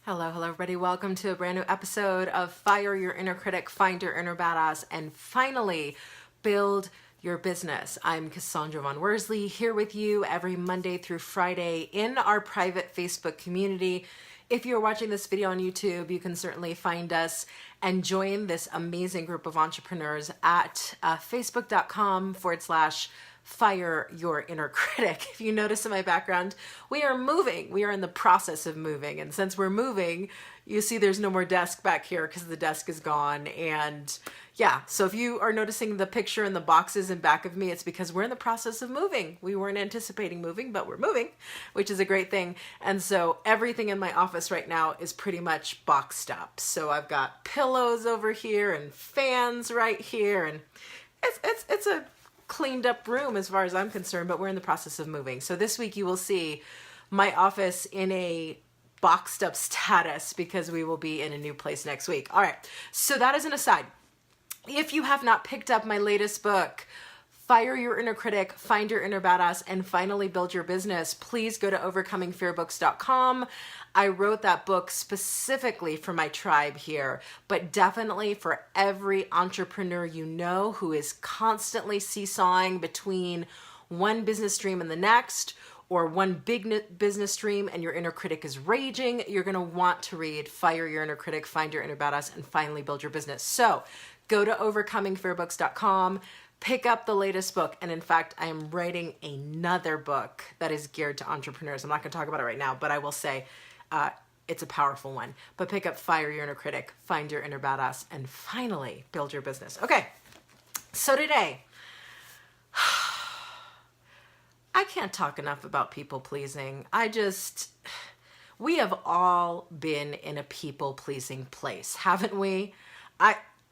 Hello, everybody. Welcome to a brand new episode of Fire Your Inner Critic, Find Your Inner Badass, and finally build your business. I'm Cassandra Von Worsley here with you every Monday through Friday in our private Facebook community. If you're watching this video on YouTube, you can certainly find us and join this amazing group of entrepreneurs at facebook.com/Fire Your Inner Critic. If you notice in my background, we are moving. We are in the process of moving. And since we're moving, you see there's no more desk back here because the desk is gone. And yeah, so if you are noticing the picture and the boxes in back of me, it's because we're in the process of moving. We weren't anticipating moving, but we're moving, which is a great thing. And so everything in my office right now is pretty much boxed up. So I've got pillows over here and fans right here. And it's a cleaned up room as far as I'm concerned, but we're in the process of moving. So this week you will see my office in a boxed up status because we will be in a new place next week. All right. So that is an aside. If you have not picked up my latest book, Fire Your Inner Critic, Find Your Inner Badass, and Finally Build Your Business, please go to overcomingfearbooks.com. I wrote that book specifically for my tribe here, but definitely for every entrepreneur you know who is constantly seesawing between one business stream and the next, or one big business stream and your inner critic is raging. You're going to want to read Fire Your Inner Critic, Find Your Inner Badass, and Finally Build Your Business. So go to overcomingfearbooks.com. Pick up the latest book. And in fact, I am writing another book that is geared to entrepreneurs. I'm not going to talk about it right now, but I will say it's a powerful one. But pick up Fire Your Inner Critic, Find Your Inner Badass, and Finally Build Your Business. Okay, so today, I can't talk enough about people pleasing. We have all been in a people pleasing place, haven't we?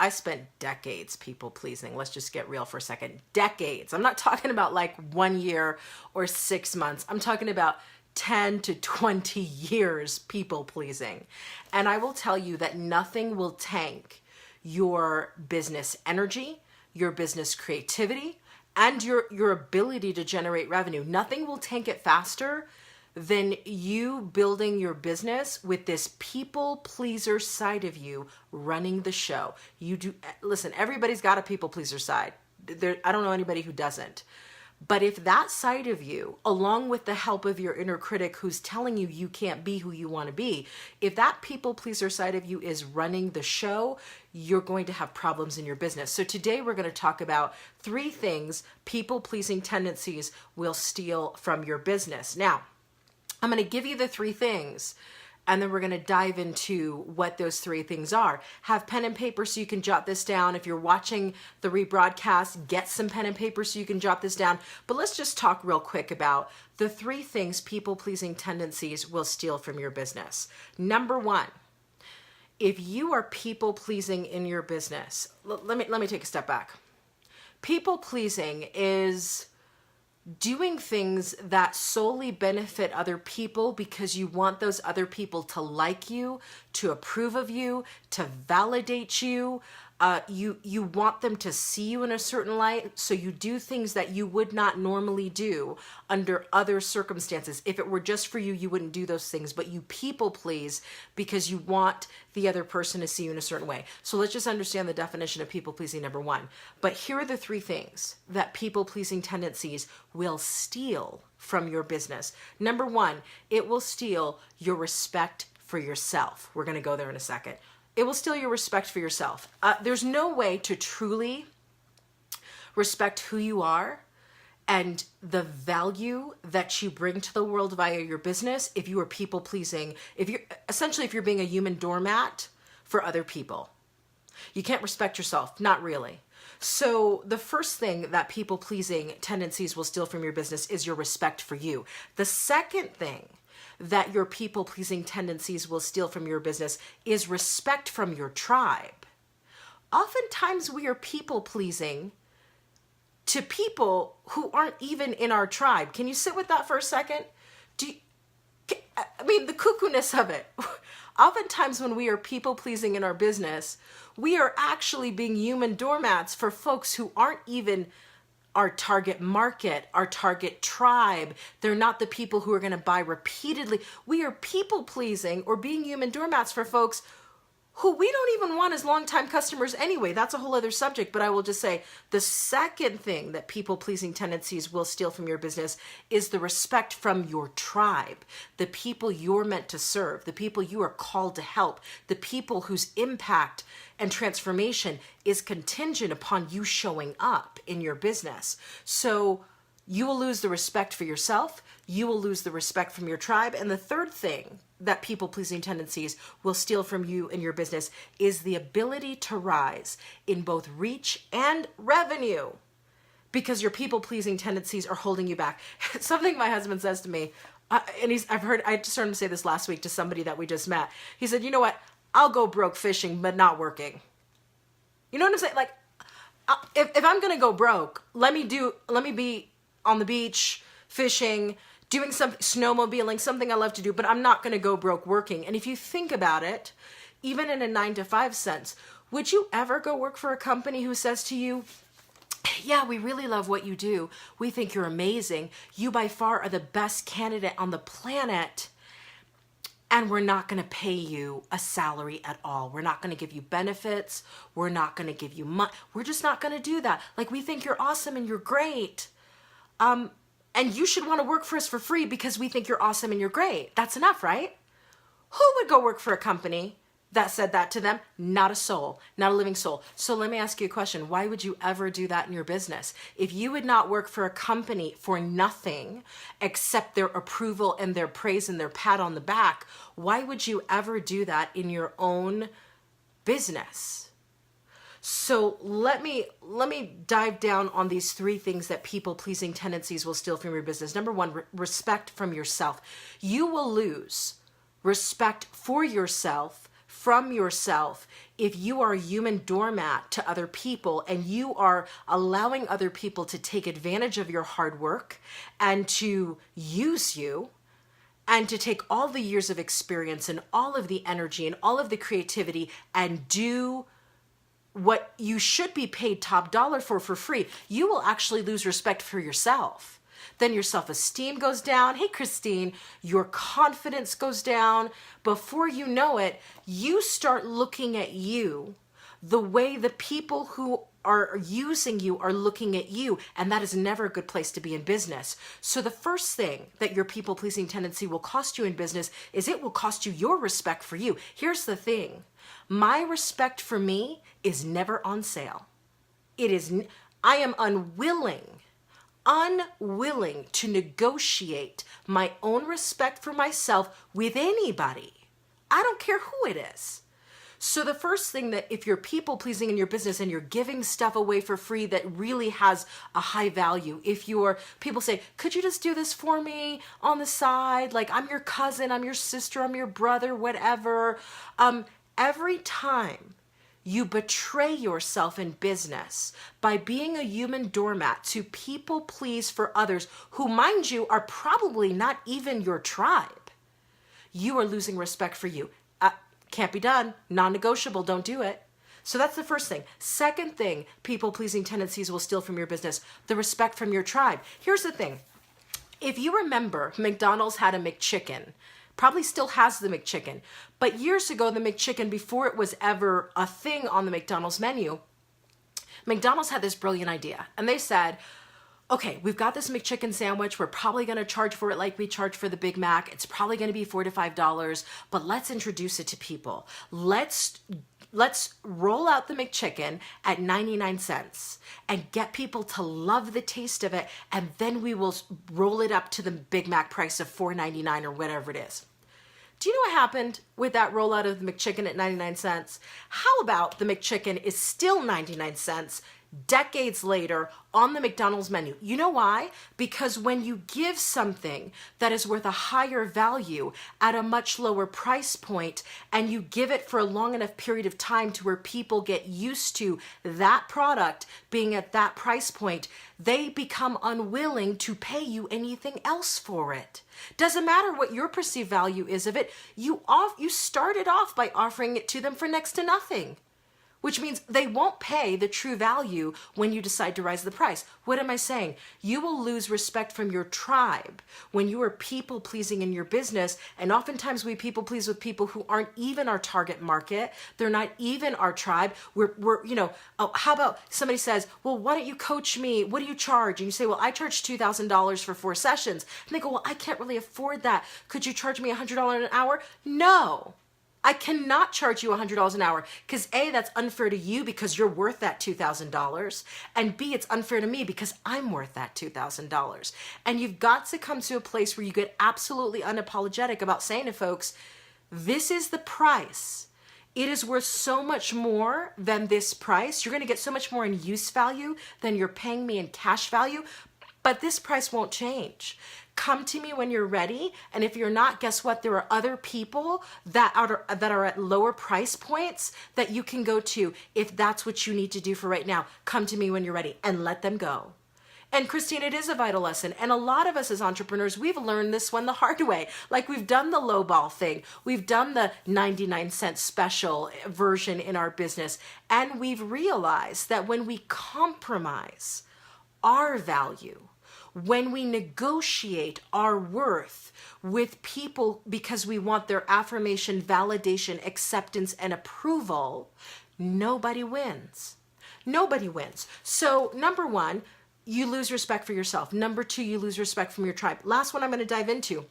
I spent decades people pleasing. Let's just get real for a second. Decades. I'm not talking about like 1 year or 6 months. I'm talking about 10 to 20 years people pleasing. And I will tell you that nothing will tank your business energy, your business creativity, and your ability to generate revenue. Nothing will tank it faster than you building your business with this people pleaser side of you running the show. Listen, everybody's got a people pleaser side. I don't know anybody who doesn't. But if that side of you, along with the help of your inner critic who's telling you you can't be who you want to be, if that people pleaser side of you is running the show, you're going to have problems in your business. So today we're going to talk about 3 things people pleasing tendencies will steal from your business. Now, I'm going to give you the 3 things, and then we're going to dive into what those 3 things are. Have pen and paper so you can jot this down. If you're watching the rebroadcast, get some pen and paper so you can jot this down. But let's just talk real quick about the 3 things people-pleasing tendencies will steal from your business. Number 1, if you are people-pleasing in your business, let me take a step back. People-pleasing is doing things that solely benefit other people because you want those other people to like you, to approve of you, to validate you. You want them to see you in a certain light, so you do things that you would not normally do under other circumstances. If it were just for you, you wouldn't do those things, but you people please because you want the other person to see you in a certain way. So let's just understand the definition of people pleasing, number 1. But here are the 3 things that people pleasing tendencies will steal from your business. Number 1, it will steal your respect for yourself. We're going to go there in a second. It will steal your respect for yourself. There's no way to truly respect who you are and the value that you bring to the world via your business if you are people pleasing. If you're being a human doormat for other people. You can't respect yourself, not really. So the first thing that people pleasing tendencies will steal from your business is your respect for you. The second thing that your people-pleasing tendencies will steal from your business is respect from your tribe. Oftentimes we are people-pleasing to people who aren't even in our tribe. Can you sit with that for a second? The cuckoo-ness of it. Oftentimes when we are people-pleasing in our business, we are actually being human doormats for folks who aren't even our target market, our target tribe. They're not the people who are going to buy repeatedly. We are people pleasing or being human doormats for folks who we don't even want as longtime customers anyway. That's a whole other subject, but I will just say the second thing that people-pleasing tendencies will steal from your business is the respect from your tribe, the people you're meant to serve, the people you are called to help, the people whose impact and transformation is contingent upon you showing up in your business. So you will lose the respect for yourself, you will lose the respect from your tribe, and the third thing that people-pleasing tendencies will steal from you in your business is the ability to rise in both reach and revenue, because your people-pleasing tendencies are holding you back. Something my husband says to me, I just heard him say this last week to somebody that we just met. He said, you know what? I'll go broke fishing, but not working. You know what I'm saying? Like, if I'm going to go broke, let me be on the beach, fishing, doing something, snowmobiling, something I love to do, but I'm not going to go broke working. And if you think about it, even in a 9-to-5 sense, would you ever go work for a company who says to you, yeah, we really love what you do. We think you're amazing. You by far are the best candidate on the planet. And we're not going to pay you a salary at all. We're not going to give you benefits. We're not going to give you money. We're just not going to do that. Like, we think you're awesome and you're great. And you should want to work for us for free because we think you're awesome and you're great. That's enough, right? Who would go work for a company that said that to them? Not a soul, not a living soul. So let me ask you a question. Why would you ever do that in your business? If you would not work for a company for nothing except their approval and their praise and their pat on the back, why would you ever do that in your own business? So let me dive down on these three things that people-pleasing tendencies will steal from your business. Number one, respect from yourself. You will lose respect for yourself, from yourself, if you are a human doormat to other people and you are allowing other people to take advantage of your hard work and to use you and to take all the years of experience and all of the energy and all of the creativity and do what you should be paid top dollar for free, you will actually lose respect for yourself. Then your self-esteem goes down. Hey, Christine, your confidence goes down. Before you know it, you start looking at you the way the people who are using you are looking at you, and that is never a good place to be in business. So the first thing that your people-pleasing tendency will cost you in business is it will cost you your respect for you. Here's the thing. My respect for me is never on sale. I am unwilling to negotiate my own respect for myself with anybody. I don't care who it is. So the first thing, that if you're people pleasing in your business and you're giving stuff away for free that really has a high value, if people say, could you just do this for me on the side? Like, I'm your cousin, I'm your sister, I'm your brother, whatever. Every time you betray yourself in business by being a human doormat to people please for others who, mind you, are probably not even your tribe, you are losing respect for you. Can't be done. Non-negotiable. Don't do it. So that's the first thing. Second thing, people-pleasing tendencies will steal from your business, the respect from your tribe. Here's the thing. If you remember, McDonald's had a McChicken. Probably still has the McChicken. But years ago, the McChicken, before it was ever a thing on the McDonald's menu, McDonald's had this brilliant idea. And they said, okay, we've got this McChicken sandwich. We're probably going to charge for it like we charge for the Big Mac. It's probably going to be $4 to $5, but let's introduce it to people. Let's roll out the McChicken at 99 cents and get people to love the taste of it, and then we will roll it up to the Big Mac price of $4.99 or whatever it is. Do you know what happened with that rollout of the McChicken at 99 cents? How about the McChicken is still 99 cents decades later on the McDonald's menu? You know why? Because when you give something that is worth a higher value at a much lower price point, and you give it for a long enough period of time to where people get used to that product being at that price point, they become unwilling to pay you anything else for it. Doesn't matter what your perceived value is of it. You started off by offering it to them for next to nothing. which means they won't pay the true value when you decide to raise the price. What am I saying? You will lose respect from your tribe when you are people pleasing in your business. And oftentimes we people please with people who aren't even our target market. They're not even our tribe. We're oh, how about somebody says, well, why don't you coach me? What do you charge? And you say, well, I charge $2,000 for 4 sessions. And they go, well, I can't really afford that. Could you charge me $100 an hour? No. I cannot charge you $100 an hour because A, that's unfair to you because you're worth that $2,000. And B, it's unfair to me because I'm worth that $2,000. And you've got to come to a place where you get absolutely unapologetic about saying to folks, this is the price. It is worth so much more than this price. You're going to get so much more in use value than you're paying me in cash value, but this price won't change. Come to me when you're ready. And if you're not, guess what? There are other people that are at lower price points that you can go to if that's what you need to do for right now. Come to me when you're ready and let them go. And Christine, it is a vital lesson. And a lot of us as entrepreneurs, we've learned this one the hard way. Like we've done the lowball thing. We've done the 99-cent special version in our business. And we've realized that when we compromise our value, when we negotiate our worth with people because we want their affirmation, validation, acceptance, and approval, nobody wins. Nobody wins. So number one, you lose respect for yourself. Number two, you lose respect from your tribe. Last one I'm going to dive into.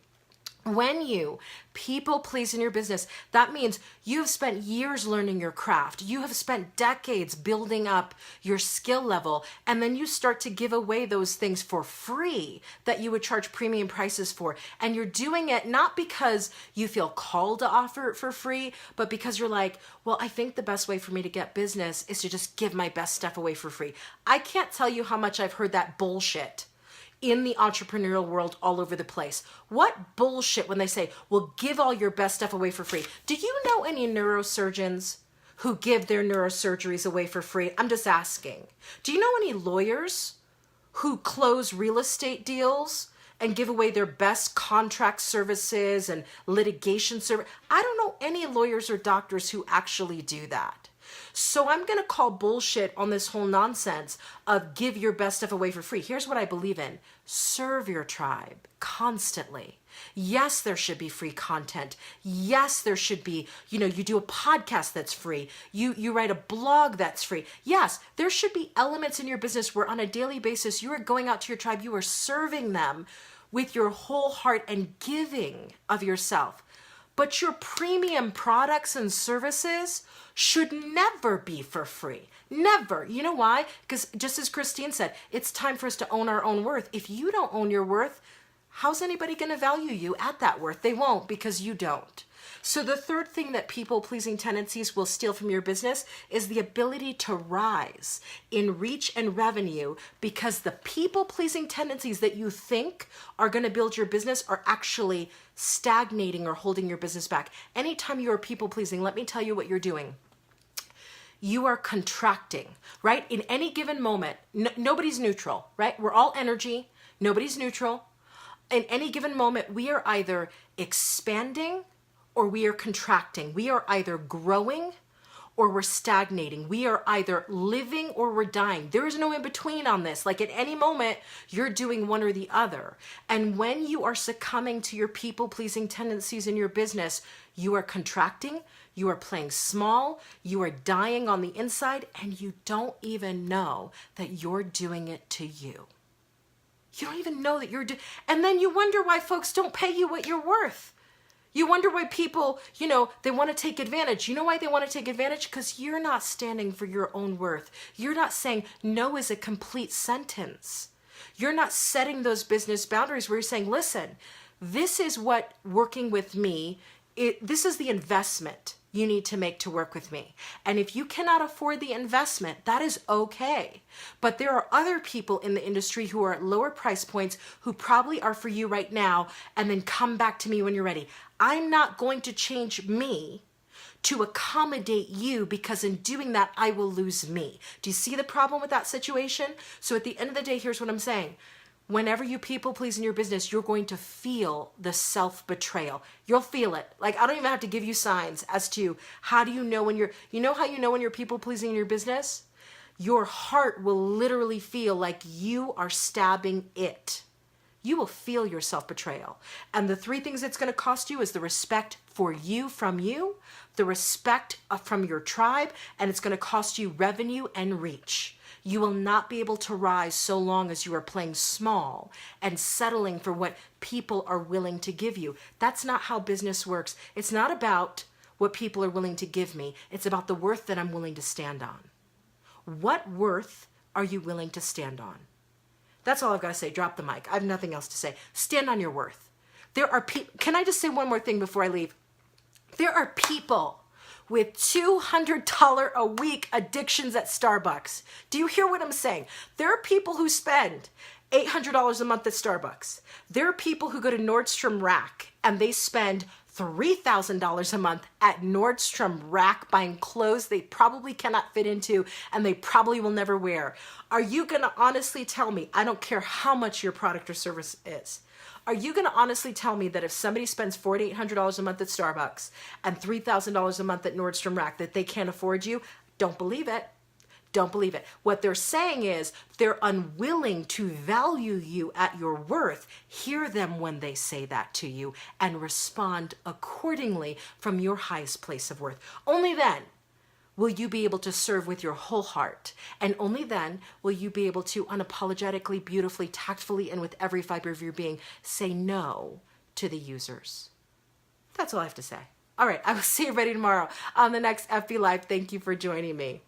When you people please in your business, that means you have spent years learning your craft. You have spent decades building up your skill level, and then you start to give away those things for free that you would charge premium prices for. And you're doing it not because you feel called to offer it for free, but because you're like, well, I think the best way for me to get business is to just give my best stuff away for free. I can't tell you how much I've heard that bullshit in the entrepreneurial world all over the place. What bullshit when they say, well, give all your best stuff away for free. Do you know any neurosurgeons who give their neurosurgeries away for free? I'm just asking. Do you know any lawyers who close real estate deals and give away their best contract services and litigation service? I don't know any lawyers or doctors who actually do that. So I'm going to call bullshit on this whole nonsense of give your best stuff away for free. Here's what I believe in. Serve your tribe constantly. Yes, there should be free content. Yes, there should be, you do a podcast that's free. You write a blog that's free. Yes, there should be elements in your business where on a daily basis, you are going out to your tribe, you are serving them with your whole heart and giving of yourself. But your premium products and services should never be for free. Never. You know why? Because just as Christine said, it's time for us to own our own worth. If you don't own your worth, how's anybody going to value you at that worth? They won't, because you don't. So the third thing that people-pleasing tendencies will steal from your business is the ability to rise in reach and revenue, because the people-pleasing tendencies that you think are going to build your business are actually stagnating or holding your business back. Anytime you are people-pleasing, let me tell you what you're doing. You are contracting, right? In any given moment, nobody's neutral, right? We're all energy. Nobody's neutral. In any given moment, we are either expanding or we are contracting. We are either growing or we're stagnating. We are either living or we're dying. There is no in between on this. Like at any moment, you're doing one or the other. And when you are succumbing to your people-pleasing tendencies in your business, you are contracting, you are playing small, you are dying on the inside, and you don't even know that you're doing it to you. You don't even know that you're doing, and then you wonder why folks don't pay you what you're worth. You wonder why people, they want to take advantage. You know why they want to take advantage? Because you're not standing for your own worth. You're not saying no is a complete sentence. You're not setting those business boundaries where you're saying, listen, this is what working with me, this is the investment you need to make to work with me. And if you cannot afford the investment, that is okay. But there are other people in the industry who are at lower price points who probably are for you right now, and then come back to me when you're ready. I'm not going to change me to accommodate you, because in doing that, I will lose me. Do you see the problem with that situation? So at the end of the day, here's what I'm saying. whenever you people please in your business, you're going to feel the self-betrayal. You'll feel it. Like, I don't even have to give you signs as to how do you know when you know how you know when you're people pleasing in your business? Your heart will literally feel like you are stabbing it. You will feel your self-betrayal. And the three things it's going to cost you is the respect for you from you, the respect from your tribe, and it's going to cost you revenue and reach. You will not be able to rise so long as you are playing small and settling for what people are willing to give you. That's not how business works. It's not about what people are willing to give me. It's about the worth that I'm willing to stand on. What worth are you willing to stand on? That's all I've got to say. Drop the mic. I have nothing else to say. Stand on your worth. There are people, can I just say one more thing before I leave? There are people with $200 a week addictions at Starbucks. Do you hear what I'm saying? There are people who spend $800 a month at Starbucks. There are people who go to Nordstrom Rack and they spend $3,000 a month at Nordstrom Rack buying clothes they probably cannot fit into and they probably will never wear. Are you going to honestly tell me, I don't care how much your product or service is, are you going to honestly tell me that if somebody spends $4,800 a month at Starbucks and $3,000 a month at Nordstrom Rack that they can't afford you? Don't believe it. Don't believe it. What they're saying is they're unwilling to value you at your worth. Hear them when they say that to you and respond accordingly from your highest place of worth. Only then will you be able to serve with your whole heart. And only then will you be able to unapologetically, beautifully, tactfully, and with every fiber of your being say no to the users. That's all I have to say. All right, I will see everybody tomorrow on the next FB Live. Thank you for joining me.